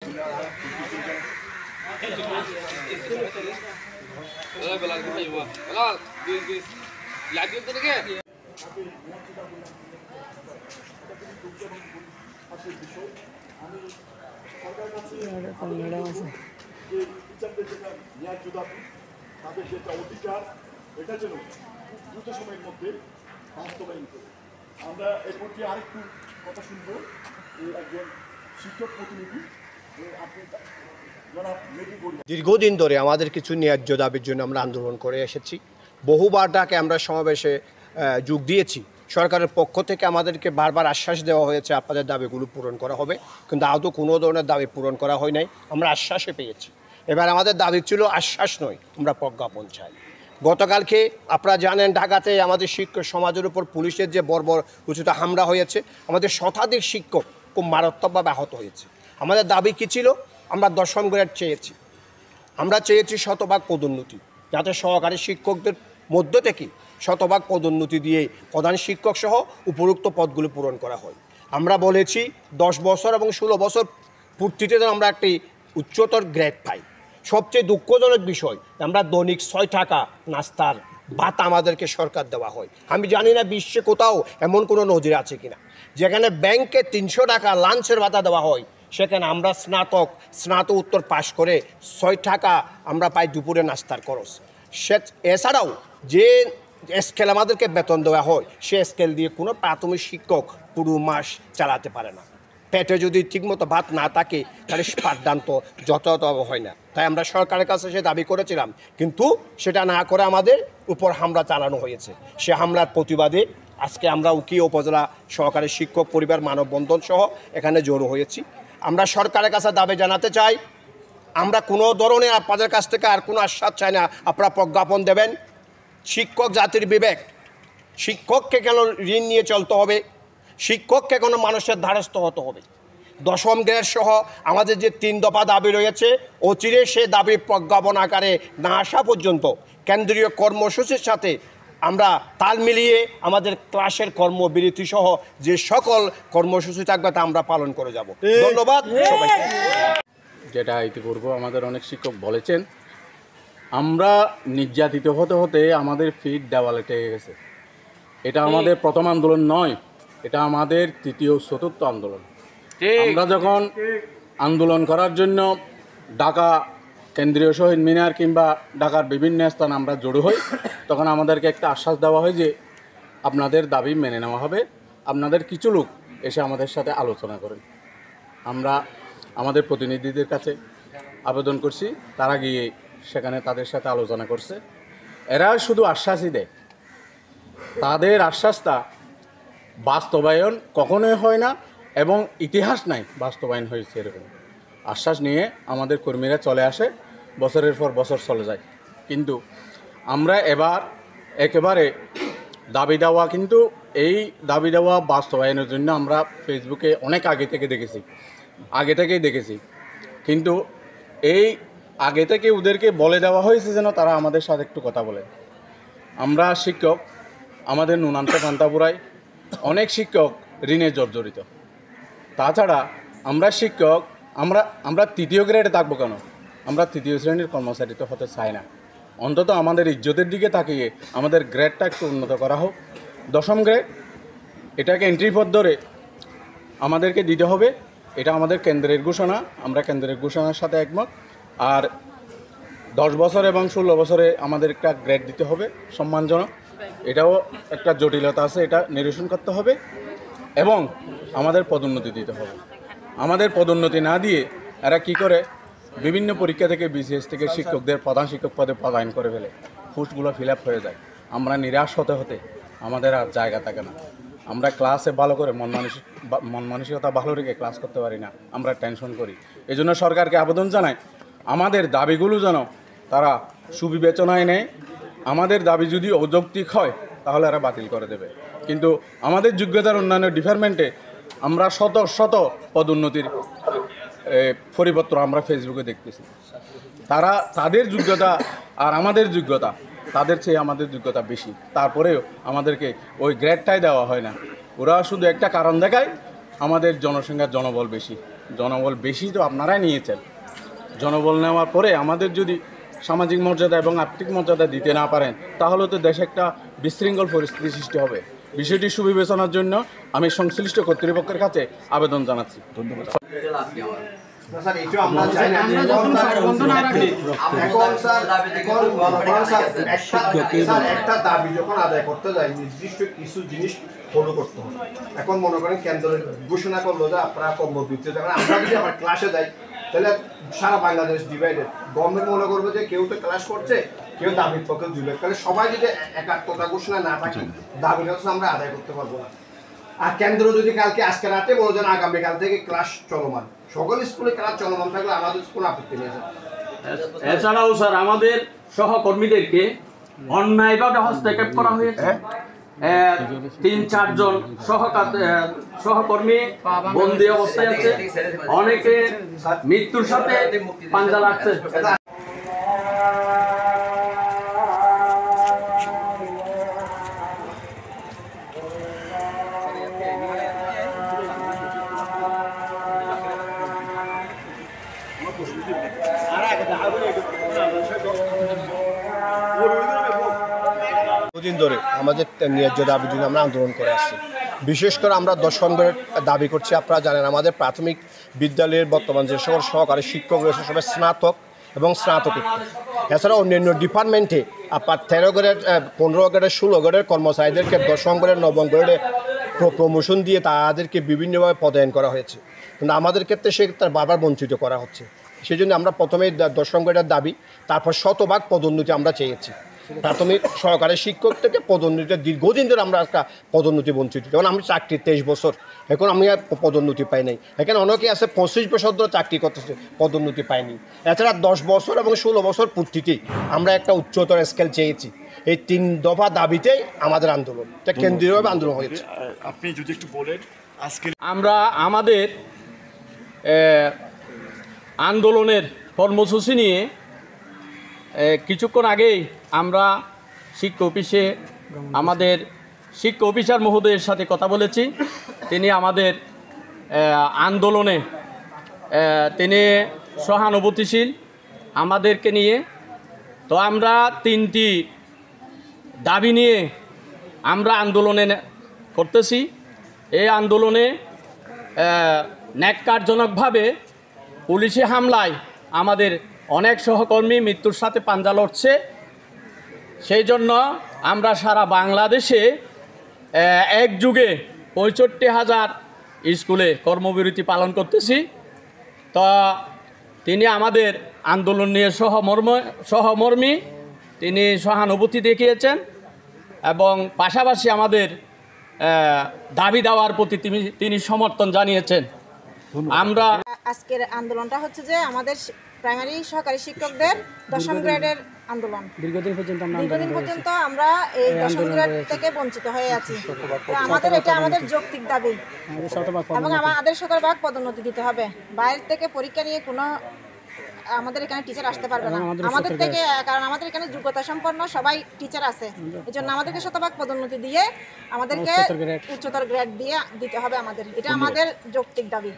তাদের যেটা অধিকার এটা যেন দ্রুত সময়ের মধ্যে বাস্তবায়ন করে। আমরা এর মধ্যে আরেকটু কথা শুনবো একজন শিক্ষক প্রতিনিধি। আপনি দীর্ঘদিন ধরে আমাদের কিছু ন্যায্য দাবির জন্য আমরা আন্দোলন করে এসেছি। বহুবার ডাকে আমরা সমাবেশে যোগ দিয়েছি। সরকারের পক্ষ থেকে আমাদেরকে বারবার আশ্বাস দেওয়া হয়েছে আপনাদের দাবিগুলো পূরণ করা হবে, কিন্তু আদৌ কোনো ধরনের দাবি পূরণ করা হয় নাই। আমরা আশ্বাসে পেয়েছি। এবার আমাদের দাবি ছিল আশ্বাস নয়, আমরা প্রজ্ঞাপন চাই। গতকালকে আপনারা জানেন ঢাকাতে আমাদের শিক্ষক সমাজের উপর পুলিশের যে বর্বর উচিত হামলা হয়েছে, আমাদের শতাধিক শিক্ষক খুব মারাত্মকভাবে আহত হয়েছে। আমাদের দাবি কী ছিল? আমরা 10ম গ্রেড চেয়েছি। আমরা চেয়েছি শতভাগ পদোন্নতি, যাতে সহকারী শিক্ষকদের মধ্য থেকে শতভাগ পদোন্নতি দিয়ে প্রধান শিক্ষক সহ উপরোক্ত পদগুলো পূরণ করা হয়। আমরা বলেছি 10 বছর এবং 16 বছর পূর্তিতে আমরা একটি উচ্চতর গ্রেড পাই। সবচেয়ে দুঃখজনক বিষয়, আমরা দৈনিক 6 টাকা নাস্তার ভাতা আমাদেরকে সরকার দেওয়া হয়। আমি জানি না বিশ্বে কোথাও এমন কোনো নজির আছে কিনা, যেখানে ব্যাংকে 300 টাকা লাঞ্চের ভাতা দেওয়া হয়, সেখানে আমরা স্নাতকোত্তর পাশ করে 6 টাকা আমরা পাই দুপুরে নাস্তার খরচ। এছাড়াও যে স্কেল আমাদেরকে বেতন দেওয়া হয়, সে স্কেল দিয়ে কোনো প্রাথমিক শিক্ষক পুরো মাস চালাতে পারে না। পেটে যদি ঠিকমতো ভাত না থাকে তাহলে পাঠদান তো যথাযথভাবে হয় না। তাই আমরা সরকারের কাছে সে দাবি করেছিলাম, কিন্তু সেটা না করে আমাদের উপর হামলা চালানো হয়েছে। সে হামলার প্রতিবাদে আজকে আমরা উকিয়া উপজেলা সহকারী শিক্ষক পরিবার মানববন্ধন সহ এখানে জড়ো হয়েছি। আমরা সরকারের কাছে দাবি জানাতে চাই, আমরা কোনো ধরনের আপনাদের কাছ থেকে আর কোনো আশ্বাস চাই না। আপনারা প্রজ্ঞাপন দেবেন। শিক্ষক জাতির বিবেক, শিক্ষককে কেন ঋণ নিয়ে চলতে হবে? শিক্ষককে কোনো মানুষের ধারস্থ হতে হবে? 10ম গ্রেড সহ আমাদের যে 3 দফা দাবি রয়েছে, অচিরে সে দাবি প্রজ্ঞাপন আকারে না আসা পর্যন্ত কেন্দ্রীয় কর্মসূচির সাথে আমরা তাল মিলিয়ে আমাদের ক্লাসের কর্মবিরতি সহ যে সকল কর্মসূচি থাকবে তা আমরা পালন করে যাব। ধন্যবাদ সবাইকে। যেটা ইতিপূর্বে আমাদের অনেক শিক্ষক বলেছেন, আমরা নির্যাতিত হতে হতে আমাদের ফিট দেওয়ালে টেকে গেছে। এটা আমাদের প্রথম আন্দোলন নয়, এটা আমাদের 3য় 4র্থ আন্দোলন। আমরা যখন আন্দোলন করার জন্য ঢাকা কেন্দ্রীয় শহীদ মিনার কিংবা ঢাকার বিভিন্ন স্থান আমরা জড়ো হই, তখন আমাদেরকে একটা আশ্বাস দেওয়া হয় যে আপনাদের দাবি মেনে নেওয়া হবে, আপনাদের কিছু লোক এসে আমাদের সাথে আলোচনা করেন। আমরা আমাদের প্রতিনিধিদের কাছে আবেদন করছি, তারা গিয়ে সেখানে তাদের সাথে আলোচনা করছে। এরা শুধু আশ্বাসই দেয়, তাদের আশ্বাসটা বাস্তবায়ন কখনোই হয় না এবং ইতিহাস নাই বাস্তবায়ন হয়েছে এরকম। আশ্বাস নিয়ে আমাদের কর্মীরা চলে আসে, বছরের পর বছর চলে যায়। কিন্তু আমরা এবার একেবারে দাবি দেওয়া, কিন্তু এই দাবি দেওয়া বাস্তবায়নের জন্য আমরা ফেসবুকে অনেক আগে থেকেই দেখেছি। কিন্তু এই আগে থেকে ওদেরকে বলে দেওয়া হয়েছে যেন তারা আমাদের সাথে একটু কথা বলে। আমরা শিক্ষক, আমাদের নুনান্তে কান্তাপুরায় অনেক শিক্ষক ঋণে জর্জরিত। তাছাড়া আমরা শিক্ষক, আমরা 3য় গ্রেডে থাকবো কেন? আমরা 3য় শ্রেণীর কর্মচারী তো হতে চাই না। অন্তত আমাদের ইজ্জতের দিকে তাকিয়ে আমাদের গ্রেডটা একটু উন্নত করা হোক। 10ম গ্রেড, এটাকে এন্ট্রি পথ ধরে আমাদেরকে দিতে হবে। এটা আমাদের কেন্দ্রের ঘোষণা, আমরা কেন্দ্রের ঘোষণার সাথে একমত। আর 10 বছর এবং 16 বছরে আমাদের একটা গ্রেড দিতে হবে সম্মানজনক। এটাও একটা জটিলতা আছে, এটা নিরসন করতে হবে এবং আমাদের পদোন্নতি দিতে হবে। আমাদের পদোন্নতি না দিয়ে এরা কি করে, বিভিন্ন পরীক্ষা থেকে BCS থেকে শিক্ষকদের প্রধান শিক্ষক পদে পদায়ন করে ফেলে, পোস্টগুলো ফিল আপ হয়ে যায়। আমরা নিরাশ হতে আমাদের আর জায়গা থাকে না। আমরা ক্লাসে ভালো করে মন মানসিকতা ভালো রেখে ক্লাস করতে পারি না, আমরা টেনশন করি। এই জন্য সরকারকে আবেদন জানাই, আমাদের দাবিগুলো যেন তারা সুবিবেচনায় নেয়। আমাদের দাবি যদি অযৌক্তিক হয় তাহলে এরা বাতিল করে দেবে। কিন্তু আমাদের যোগ্যতার উন্নয়ন ডিপার্টমেন্টে আমরা শত পদোন্নতির পরিপত্র আমরা ফেসবুকে দেখতেছি। তাদের যোগ্যতা আর আমাদের যোগ্যতা, তাদের চেয়ে আমাদের যোগ্যতা বেশি, তারপরেও আমাদেরকে ওই গ্রেডটাই দেওয়া হয় না। ওরা শুধু একটা কারণ দেখায়, আমাদের জনসংখ্যার জনবল বেশি। জনবল বেশি তো আপনারাই নিয়েছেন। জনবল নেওয়ার পরে আমাদের যদি সামাজিক মর্যাদা এবং আর্থিক মর্যাদা দিতে না পারেন তাহলে তো দেশে একটা বিশৃঙ্খল পরিস্থিতি সৃষ্টি হবে। বিষয়টি সুবিবেচনার জন্য আমি সংশ্লিষ্ট কর্তৃপক্ষের কাছে আবেদন জানাচ্ছি। ধন্যবাদ। একটা দাবি যখন আদায় করতে যায় নির্দিষ্ট কিছু জিনিস ফলো করতে হবে। এখন মনে করেন কেন্দ্র ঘোষণা করলো যে আপনারা কর্মবিরতি যাবেন, আমরা যদি আবার ক্লাসে যাই তাহলে সারা বাংলাদেশ ডিভাইডেড। গভর্নমেন্ট মনে করবে যে কেউ তো ক্লাস করছে, কেউ দাবির পক্ষে জুড়ে, তাহলে সবাই যদি একাত্মতা ঘোষণা না থাকে দাবিটা আমরা আদায় করতে পারবো না। আর কেন্দ্র যদি কালকে আজকে রাতে বলো যেন আগামীকাল থেকে ক্লাস চলমান, সকল স্কুলে ক্লাস চলমান থাকলে আমাদের কোনো আপত্তি নেই। এছাড়াও স্যার আমাদের সহকর্মীদেরকে অন্যায়ভাবে হস্তক্ষেপ করা হয়েছে। 3-4 জন সহকর্মী বন্দী অবস্থায় আছে, অনেকে মৃত্যুর সাথে পাঞ্জা লাগছে। বহুদিন ধরে আমাদের ন্যায্য দাবির জন্য আমরা আন্দোলন করে আসছি। বিশেষ করে আমরা 10 নম্বরের দাবি করছি। আপনারা জানেন আমাদের প্রাথমিক বিদ্যালয়ের বর্তমান যে সকল সহকারী শিক্ষক রয়েছে সবাই স্নাতক এবং স্নাতকোত্তর। এছাড়া অন্যান্য ডিপার্টমেন্টে আপনার 13 গ্রেড 15 গ্রেডের 16 গ্রেডের কর্মচারীদেরকে 10 গ্রেডের 9 গ্রেডে প্রমোশন দিয়ে তাদেরকে বিভিন্নভাবে পদায়ন করা হয়েছে, কিন্তু আমাদের ক্ষেত্রে সেক্ষেত্রে বারবার বঞ্চিত করা হচ্ছে। সেই জন্য আমরা প্রথমে 10 গ্রেডের দাবি, তারপর শতভাগ পদোন্নতি আমরা চেয়েছি। প্রাথমিক সহকারী শিক্ষক থেকে পদোন্নতিটা দীর্ঘদিন ধরে আমরা একটা পদোন্নতি বঞ্চিত। যেমন আমি চাকরি 23 বছর, এখন আমি আর পদোন্নতি পাই নাই। এখানে অনেকে আছে 25 বছর ধরে চাকরি করতেছে, পদোন্নতি পাইনি। এছাড়া 10 বছর এবং 16 বছর পূর্তিতেই আমরা একটা উচ্চতর স্কেল চেয়েছি। এই 3 দফা দাবিতেই আমাদের আন্দোলন, এটা কেন্দ্রীয়ভাবে আন্দোলন হয়েছে। আপনি যদি একটু বলেন আজকে আমরা আমাদের আন্দোলনের কর্মসূচি নিয়ে কিছুক্ষণ আগেই আমরা শিক্ষা অফিসে আমাদের শিক্ষা অফিসার মহোদয়ের সাথে কথা বলেছি। তিনি আমাদের আন্দোলনে তিনি সহানুভূতিশীল আমাদেরকে নিয়ে। তো আমরা 3টি দাবি নিয়ে আমরা আন্দোলনে করতেছি। এই আন্দোলনে ন্যাক্কারজনকভাবে পুলিশি হামলায় আমাদের অনেক সহকর্মী মৃত্যুর সাথে পাঞ্জা লড়ছে। সেই জন্য আমরা সারা বাংলাদেশে একযুগে 65,000 স্কুলে কর্মবিরতি পালন করতেছি। তো তিনি আমাদের আন্দোলন নিয়ে সহমর্মী, তিনি সহানুভূতি দেখিয়েছেন এবং পাশাপাশি আমাদের দাবি দেওয়ার প্রতি তিনি সমর্থন জানিয়েছেন। আমরা আজকের আন্দোলনটা হচ্ছে যে আমাদের প্রাইমারি সহকারী শিক্ষকদের 10ম গ্রেডের আন্দোলন। দীর্ঘদিন পর্যন্ত আমরা এই 10ম গ্রেড থেকে বঞ্চিত হয়ে আছি। আমাদের এটা আমাদের যৌক্তিক দাবি এবং আমাদের শতভাগ পদোন্নতি দিতে হবে। বাইরে থেকে পরীক্ষা নিয়ে কোনো আমাদের এখানে টিচার আসতে পারবে না আমাদের থেকে, কারণ আমাদের এখানে যোগ্যতা সম্পন্ন সবাই টিচার আছে। এই জন্য আমাদেরকে শতভাগ পদোন্নতি দিয়ে আমাদেরকে উচ্চতর গ্রেড দিয়ে দিতে হবে আমাদের, এটা আমাদের যৌক্তিক দাবি।